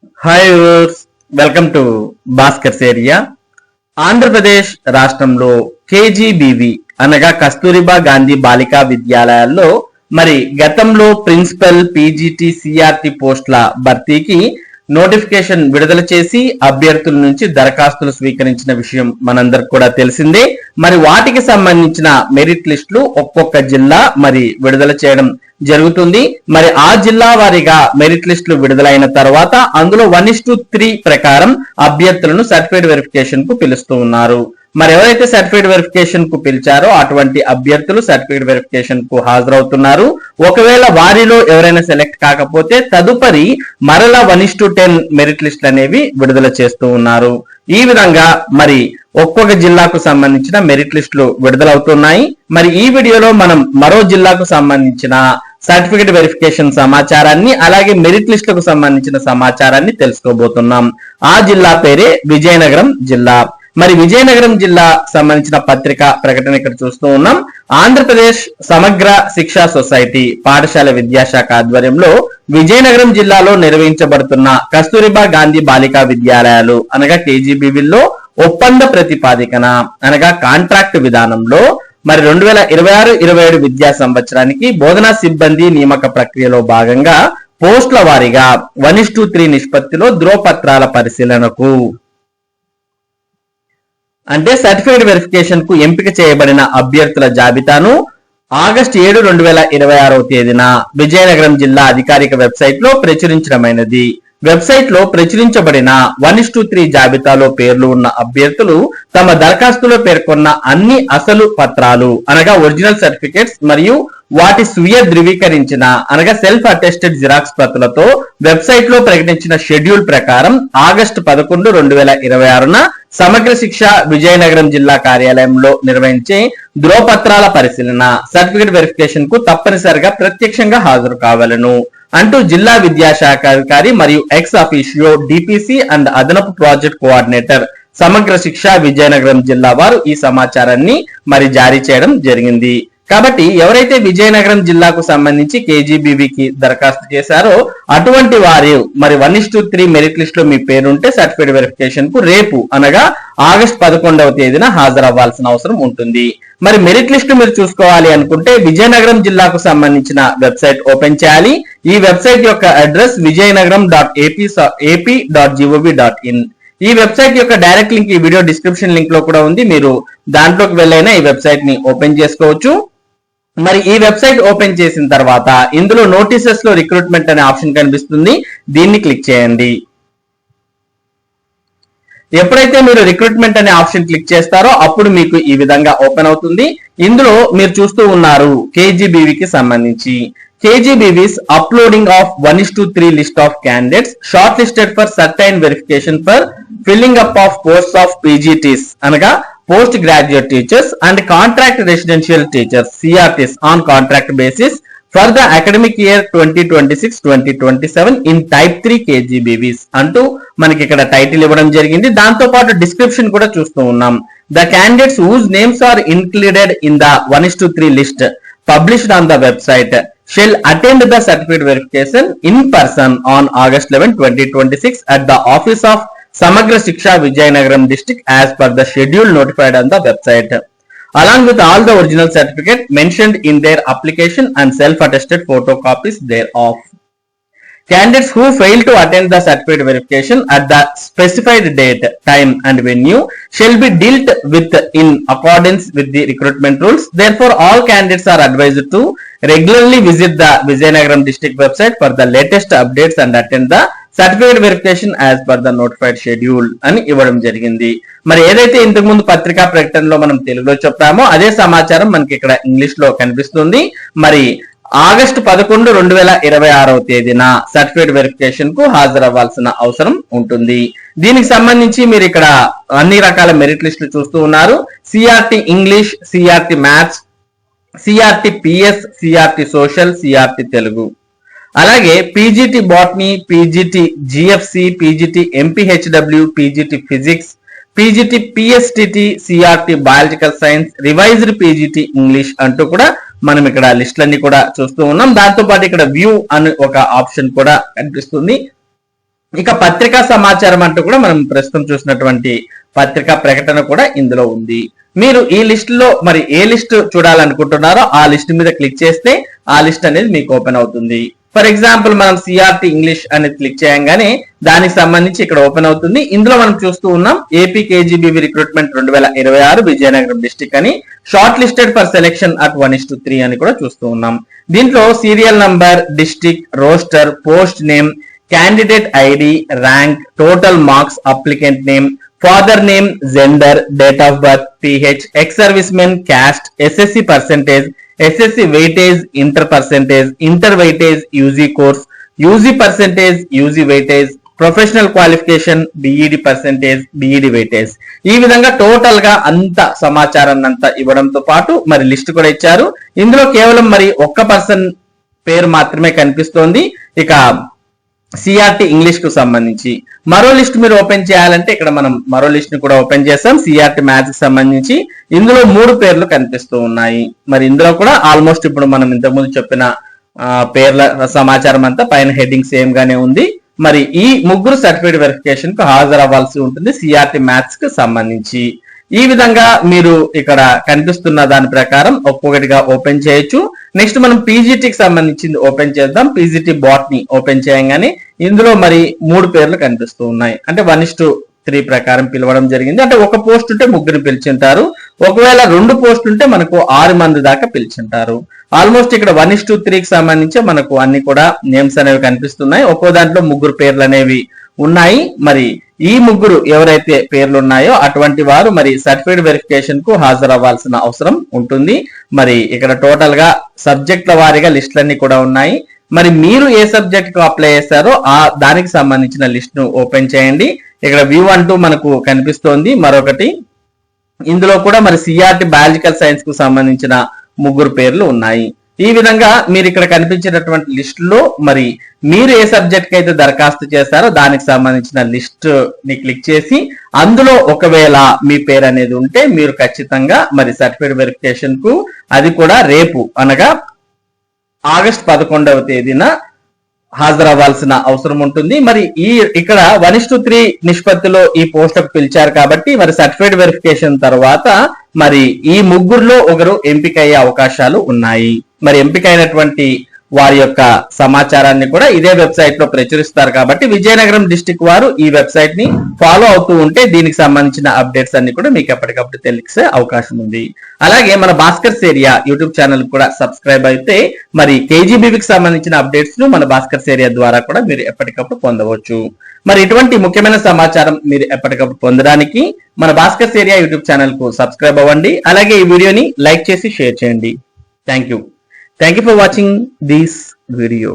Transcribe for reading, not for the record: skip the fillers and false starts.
Hi viewers, welcome to Bhaskar's area. Andhra Pradesh రాష్ట్రంలో KGBV అనగా కస్తూరిబా గాంధీ బాలికా విద్యాలయాల్లో మరి గతంలో ప్రిన్సిపల్, పీజీటీ, సిఆర్టీ పోస్టుల భర్తీకి నోటిఫికేషన్ విడుదల చేసి అభ్యర్థుల నుంచి దరఖాస్తులు స్వీకరించిన విషయం మనందరికి కూడా తెలిసిందే. మరి వాటికి సంబంధించిన మెరిట్ లిస్టులు ఒక్కొక్క జిల్లా మరి విడుదల చేయడం జరుగుతుంది. మరి ఆ జిల్లా వారీగా మెరిట్ లిస్టులు విడుదలైన తర్వాత అందులో 1:3 ప్రకారం అభ్యర్థులను సర్టిఫైడ్ వెరిఫికేషన్ కు పిలుస్తూ ఉన్నారు. మరి ఎవరైతే సర్టిఫైడ్ వెరిఫికేషన్ కు పిలిచారో అటువంటి అభ్యర్థులు సర్టిఫైడ్ వెరిఫికేషన్ కు హాజరవుతున్నారు. ఒకవేళ వారిలో ఎవరైనా సెలెక్ట్ కాకపోతే తదుపరి మరలా 1:10 మెరిట్ లిస్టులు అనేవి విడుదల చేస్తూ ఉన్నారు. ఈ విధంగా మరి ఒక్కొక్క జిల్లాకు సంబంధించిన మెరిట్ లిస్టులు విడుదలవుతున్నాయి. మరి ఈ వీడియోలో మనం మరో జిల్లాకు సంబంధించిన సర్టిఫికేట్ వెరిఫికేషన్ సమాచారాన్ని అలాగే మెరిట్ లిస్టులకు సంబంధించిన సమాచారాన్ని తెలుసుకోబోతున్నాం. ఆ జిల్లా పేరే విజయనగరం జిల్లా. మరి విజయనగరం జిల్లా సంబంధించిన పత్రిక ప్రకటన ఇక్కడ చూస్తూ ఉన్నాం. ఆంధ్రప్రదేశ్ సమగ్ర శిక్షా సొసైటీ పాఠశాల విద్యాశాఖ ఆధ్వర్యంలో విజయనగరం జిల్లాలో నిర్వహించబడుతున్న కస్తూరిబా గాంధీ బాలికా విద్యాలయాలు అనగా కేజీబీవీల్లో ఒప్పంద ప్రతిపాదికన అనగా కాంట్రాక్ట్ విధానంలో మరి 2026-27 విద్యా సంవత్సరానికి బోధనా సిబ్బంది నియామక ప్రక్రియలో భాగంగా పోస్టుల వారీగా 1:3 నిష్పత్తిలో ధ్రువపత్రాల పరిశీలనకు అంటే సర్టిఫైడ్ వెరిఫికేషన్ కు ఎంపిక చేయబడిన అభ్యర్థుల జాబితాను ఆగస్టు 7, 2026 తేదీన విజయనగరం జిల్లా అధికారిక వెబ్సైట్ లో ప్రచురించడమైనది. వెబ్సైట్ లో ప్రచురించబడిన 1:3 జాబితాలో పేర్లు ఉన్న అభ్యర్థులు తమ దరఖాస్తులో పేర్కొన్న అన్ని అసలు పత్రాలు అనగా ఒరిజినల్ సర్టిఫికేట్స్ మరియు వాటి స్వీయ ధృవీకరించిన అనగా సెల్ఫ్ అటెస్టెడ్ జిరాక్స్ ప్రతులతో వెబ్సైట్ లో ప్రకటించిన షెడ్యూల్ ప్రకారం ఆగస్టు 11, 2026న సమగ్ర శిక్ష విజయనగరం జిల్లా కార్యాలయంలో నిర్వహించే ధ్రువపత్రాల పరిశీలన సర్టిఫికేట్ వెరిఫికేషన్ కు తప్పనిసరిగా ప్రత్యక్షంగా హాజరు కావాలను అంటూ జిల్లా విద్యాశాఖ అధికారి మరియు ఎక్స్ అఫీషియో డిపిసి అండ్ అదనపు ప్రాజెక్ట్ కోఆర్డినేటర్ సమగ్ర శిక్ష విజయనగరం జిల్లా వారు ఈ సమాచారాన్ని మరి జారీ చేయడం జరిగింది. కాబట్టి ఎవరైతే విజయనగరం జిల్లాకు సంబంధించి కేజీబీవీకి దరఖాస్తు చేశారో అటువంటి వారు మరి 1:3 మెరిట్ లిస్ట్ లో మీ పేరుంటే సర్టిఫైడ్ వెరిఫికేషన్ కు రేపు అనగా ఆగస్టు 11వ తేదీన హాజరవ్వాల్సిన అవసరం ఉంటుంది. మరి మెరిట్ లిస్ట్ మీరు చూసుకోవాలి అనుకుంటే విజయనగరం జిల్లాకు సంబంధించిన వెబ్సైట్ ఓపెన్ చేయాలి. ఈ వెబ్సైట్ యొక్క అడ్రస్ vijayanagram.ap.gov.in. ఈ వెబ్సైట్ యొక్క డైరెక్ట్ లింక్ ఈ వీడియో డిస్క్రిప్షన్ లింక్ లో కూడా ఉంది. మీరు దాంట్లోకి వెళ్ళైనా ఈ వెబ్సైట్ ని ఓపెన్ చేసుకోవచ్చు. మరి ఈ వెబ్సైట్ ఓపెన్ చేసిన తర్వాత ఇందులో నోటీసెస్ లో రిక్రూట్మెంట్ అనే ఆప్షన్ కనిపిస్తుంది. దీన్ని క్లిక్ చేయండి. ఎప్పుడైతే మీరు రిక్రూట్మెంట్ అనే ఆప్షన్ క్లిక్ చేస్తారో అప్పుడు మీకు ఈ విధంగా ఓపెన్ అవుతుంది. ఇందులో మీరు చూస్తూ ఉన్నారు కేజీబీవీకి సంబంధించి KGBV's uploading of 1:3 list of candidates shortlisted for certain verification for filling up of posts of PGTs అనగా post graduate teachers and contract residential teachers CRTs on contract basis for the academic year 2026-2027 in type 3 KGBVs అంటూ మనకి ఇక్కడ title ఇవ్వడం జరిగింది. దాంతో పాటు description కూడా చూస్తూ ఉన్నాం. The candidates whose names are included in the 1:3 list published on the website shall attend the certificate verification in person on August 11, 2026 at the office of Samagra Shiksha Vijayanagaram district as per the schedule notified on the website, along with all the original certificate mentioned in their application and self-attested photocopies thereof. Candidates who fail to attend the certificate verification at the specified date, time and venue shall be dealt with in accordance with the recruitment rules. Therefore, all candidates are advised to regularly visit the Vijayanagaram district website for the latest updates and attend the certificate verification as per the notified schedule అని ఇవ్వడం జరిగింది. మరి ఏదైతే ఇంతకు ముందు పత్రికా ప్రకటనలో మనం తెలుగులో చెప్పామో అదే సమాచారం మనకి ఇక్కడ ఇంగ్లీష్ లో కనిపిస్తుంది. మరి ఆగస్టు 11, 2026 తేదీన సర్టిఫికేట్ వెరిఫికేషన్ కు హాజరవ్వాల్సిన అవసరం ఉంటుంది. దీనికి సంబంధించి మీరు ఇక్కడ అన్ని రకాల మెరిట్ లిస్టులు చూస్తూ ఉన్నారు. CRT English, CRT maths, CRT PS, CRT social, CRT Telugu, అలాగే PGT botany, PGT GFC, PGT MPHW, PGT physics, PGT PSTT, CRT biological science, revised PGT English అంటూ కూడా మనం ఇక్కడ లిస్టులన్నీ కూడా చూస్తూ ఉన్నాం. దాంతో పాటు ఇక్కడ వ్యూ అని ఒక ఆప్షన్ కూడా కనిపిస్తుంది. ఇక పత్రికా సమాచారం అంటూ కూడా మనం ప్రస్తుతం చూసినటువంటి పత్రికా ప్రకటన కూడా ఇందులో ఉంది. మీరు ఈ లిస్ట్ లో మరి ఏ లిస్ట్ చూడాలనుకుంటున్నారో ఆ లిస్ట్ మీద క్లిక్ చేస్తే ఆ లిస్ట్ అనేది మీకు ఓపెన్ అవుతుంది. ఫర్ ఎగ్జాంపుల్ మనం సిఆర్టీ ఇంగ్లీష్ అనేది క్లిక్ చేయగానే దానికి సంబంధించి ఇక్కడ ఓపెన్ అవుతుంది. ఇందులో మనం చూస్తూ ఉన్నాం AP KGBV recruitment 2026 Vizianagaram district అని, short listed for selection at 1:3 అని కూడా చూస్తూ ఉన్నాం. దీంట్లో serial number, district, roster, post name, candidate ID, rank, total marks, applicant name, father name, gender, date of birth, PH, ex-serviceman, caste, SSC percentage, SSC weightage, inter percentage, inter weightage, UG course, UG percentage, UG weightage, professional qualification, BEd percentage, BEd weightage. ఈ విధంగా total గా అంత సమాచారాన్ని అంతా ఇవ్వడంతో పాటు మరి list కూడా ఇచ్చారు. ఇందులో కేవలం మరి ఒక్క పర్సన్ పేరు మాత్రమే కనిపిస్తోంది. ఇక సిఆర్టీ ఇంగ్లీష్ కు సంబంధించి మరో లిస్ట్ మీరు ఓపెన్ చేయాలంటే ఇక్కడ మనం మరో లిస్ట్ ని కూడా ఓపెన్ చేసాం. సిఆర్టీ మ్యాథ్స్ కి సంబంధించి ఇందులో 3 పేర్లు కనిపిస్తూ ఉన్నాయి. మరి ఇందులో కూడా ఆల్మోస్ట్ ఇప్పుడు మనం ఇంతకుముందు చెప్పిన పేర్ల సమాచారం అంతా పైన హెడ్డింగ్ సేమ్ గానే ఉంది. మరి ఈ ముగ్గురు సర్టిఫికేట్ వెరిఫికేషన్ కు హాజరవ్వాల్సి ఉంటుంది సిఆర్టీ మ్యాథ్స్ కి సంబంధించి. ఈ విధంగా మీరు ఇక్కడ కనిపిస్తున్న దాని ప్రకారం ఒక్కొక్కటిగా ఓపెన్ చేయొచ్చు. నెక్స్ట్ మనం పీజీటీకి సంబంధించింది ఓపెన్ చేద్దాం. పీజీటీ బాట్ని ఓపెన్ చేయగానే ఇందులో మరి 3 పేర్లు కనిపిస్తూ ఉన్నాయి. అంటే 1:3 ప్రకారం పిలవడం జరిగింది. అంటే ఒక పోస్ట్ ఉంటే 3 పిలిచింటారు. ఒకవేళ 2 పోస్ట్ ఉంటే మనకు 6 మంది దాకా పిలిచింటారు. ఆల్మోస్ట్ ఇక్కడ 1:3కి సంబంధించి మనకు అన్ని కూడా నేమ్స్ అనేవి కనిపిస్తున్నాయి. ఒక్కో దాంట్లో 3 పేర్లు అనేవి ఉన్నాయి. మరి ఈ 3 ఎవరైతే పేర్లు ఉన్నాయో అటువంటి వారు మరి సర్టిఫికేట్ వెరిఫికేషన్ కు హాజరవ్వాల్సిన అవసరం ఉంటుంది. మరి ఇక్కడ టోటల్ గా సబ్జెక్టుల వారీగా లిస్టులన్నీ కూడా ఉన్నాయి. మరి మీరు ఏ సబ్జెక్ట్ కు అప్లై చేశారో ఆ దానికి సంబంధించిన లిస్ట్ ను ఓపెన్ చేయండి. ఇక్కడ వ్యూ అంటూ మనకు కనిపిస్తోంది మరొకటి. ఇందులో కూడా మరి సిఆర్టీ బయాలజికల్ సైన్స్ కు సంబంధించిన 3 పేర్లు ఉన్నాయి. ఈ విధంగా మీరు ఇక్కడ కనిపించినటువంటి లిస్ట్ లో మరి మీరు ఏ సబ్జెక్ట్ కి అయితే దరఖాస్తు చేశారో దానికి సంబంధించిన లిస్ట్ ని క్లిక్ చేసి అందులో ఒకవేళ మీ పేరు అనేది ఉంటే మీరు ఖచ్చితంగా మరి సర్టిఫికేట్ వెరిఫికేషన్ కు అది కూడా రేపు అనగా ఆగస్ట్ 11వ తేదీన హాజరవ్వాల్సిన అవసరం ఉంటుంది. మరి ఇక్కడ 1:3 నిష్పత్తిలో ఈ పోస్టులకు పిలిచారు కాబట్టి మరి సర్టిఫికేట్ వెరిఫికేషన్ తర్వాత మరి ఈ 3లో ఒకరు ఎంపిక అయ్యే అవకాశాలు ఉన్నాయి. మరి ఎంపిక అయినటువంటి వారి యొక్క సమాచారాన్ని కూడా ఇదే వెబ్సైట్ లో ప్రచురిస్తారు కాబట్టి విజయనగరం డిస్ట్రిక్ట్ వారు ఈ వెబ్సైట్ ని ఫాలో అవుతూ ఉంటే దీనికి సంబంధించిన అప్డేట్స్ అన్ని కూడా మీకు ఎప్పటికప్పుడు తెలిసే అవకాశం ఉంది. అలాగే మన భాస్కర్స్ ఏరియా యూట్యూబ్ ఛానల్ కూడా సబ్స్క్రైబ్ అయితే మరి కేజీబీవీకి సంబంధించిన అప్డేట్స్ ను మన భాస్కర్స్ ఏరియా ద్వారా కూడా మీరు ఎప్పటికప్పుడు పొందవచ్చు. మరి ఇటువంటి ముఖ్యమైన సమాచారం మీరు ఎప్పటికప్పుడు పొందడానికి మన భాస్కర్స్ ఏరియా యూట్యూబ్ ఛానల్ కు సబ్స్క్రైబ్ అవ్వండి. అలాగే ఈ వీడియోని లైక్ చేసి షేర్ చేయండి. Thank you for watching this video.